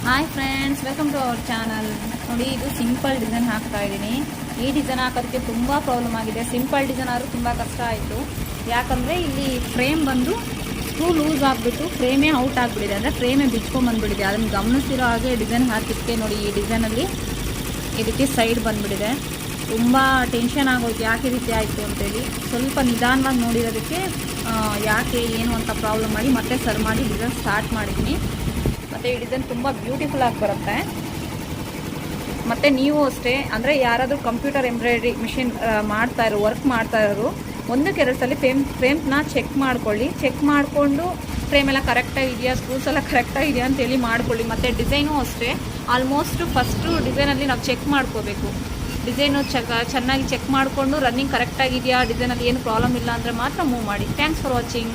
Hi friends, welcome to our channel. ನೋಡಿ, ಇದು simple design ಹಾಕ್ತಾ ಇದ್ದೀನಿ. ಈ ಡಿಸೈನ್ ಹಾಕೋದಕ್ಕೆ ತುಂಬ ಪ್ರಾಬ್ಲಮ್ ಆಗಿದೆ. ಸಿಂಪಲ್ ಡಿಸೈನ್ ಆದರೂ ತುಂಬ ಕಷ್ಟ ಆಯಿತು. ಯಾಕಂದರೆ ಇಲ್ಲಿ ಫ್ರೇಮ್ ಬಂದು ಸ್ಕ್ರೂ ಲೂಸ್ ಆಗಿಬಿಟ್ಟು ಫ್ರೇಮೇ ಔಟ್ ಆಗಿಬಿಟ್ಟಿದೆ, ಅಂದರೆ ಫ್ರೇಮೇ ಬಿಚ್ಕೊಂಡ್ಬಂದುಬಿಟ್ಟಿದೆ. ಅದನ್ನು ಗಮನಿಸಿರೋ ಹಾಗೆ ಡಿಸೈನ್ ಹಾಕಿದ್ದಕ್ಕೆ ನೋಡಿ, ಈ ಡಿಸೈನಲ್ಲಿ ಈ ರೀತಿ ಸೈಡ್ ಬಂದುಬಿಟ್ಟಿದೆ. ತುಂಬ ಟೆನ್ಷನ್ ಆಗೋಯ್ತು, ಯಾಕೆ ಈ ರೀತಿ ಆಯಿತು ಅಂತೇಳಿ. ಸ್ವಲ್ಪ ನಿಧಾನವಾಗಿ ನೋಡಿರೋದಕ್ಕೆ ಯಾಕೆ ಏನು ಅಂತ ಪ್ರಾಬ್ಲಮ್ ಮಾಡಿ ಮತ್ತೆ ಸರ್ ಮಾಡಿ ಡಿಸೈನ್ ಸ್ಟಾರ್ಟ್ ಮಾಡಿದ್ದೀನಿ. ಮತ್ತು ಈ ಡಿಸೈನ್ ತುಂಬ ಬ್ಯೂಟಿಫುಲ್ ಆಗಿ ಬರುತ್ತೆ. ಮತ್ತು ನೀವು ಅಷ್ಟೇ, ಅಂದರೆ ಯಾರಾದರೂ ಕಂಪ್ಯೂಟರ್ ಎಂಬ್ರಾಯ್ಡ್ರಿ ಮಿಷಿನ್ ವರ್ಕ್ ಮಾಡ್ತಾ ಇರೋರು ಒಂದಕ್ಕೆ ಎರಡು ಸಲ ಫ್ರೇಮ್ನ ಚೆಕ್ ಮಾಡ್ಕೊಳ್ಳಿ. ಚೆಕ್ ಮಾಡಿಕೊಂಡು ಫ್ರೇಮೆಲ್ಲ ಕರೆಕ್ಟಾಗಿದೆಯಾ, ಸ್ಕ್ರೂಸ್ ಎಲ್ಲ ಕರೆಕ್ಟಾಗಿದೆಯಾ ಅಂತೇಳಿ ಮಾಡ್ಕೊಳ್ಳಿ. ಮತ್ತು ಡಿಸೈನು ಅಷ್ಟೇ, ಆಲ್ಮೋಸ್ಟ್ ಫಸ್ಟು ಡಿಸೈನಲ್ಲಿ ನಾವು ಚೆಕ್ ಮಾಡ್ಕೋಬೇಕು. ಡಿಸೈನು ಚೆನ್ನಾಗಿ ಚೆಕ್ ಮಾಡಿಕೊಂಡು ರನ್ನಿಂಗ್ ಕರೆಕ್ಟಾಗಿದೆಯಾ, ಡಿಸೈನಲ್ಲಿ ಏನು ಪ್ರಾಬ್ಲಮ್ ಇಲ್ಲ ಅಂದರೆ ಮಾತ್ರ ಮೂವ್ ಮಾಡಿ. Thanks for watching.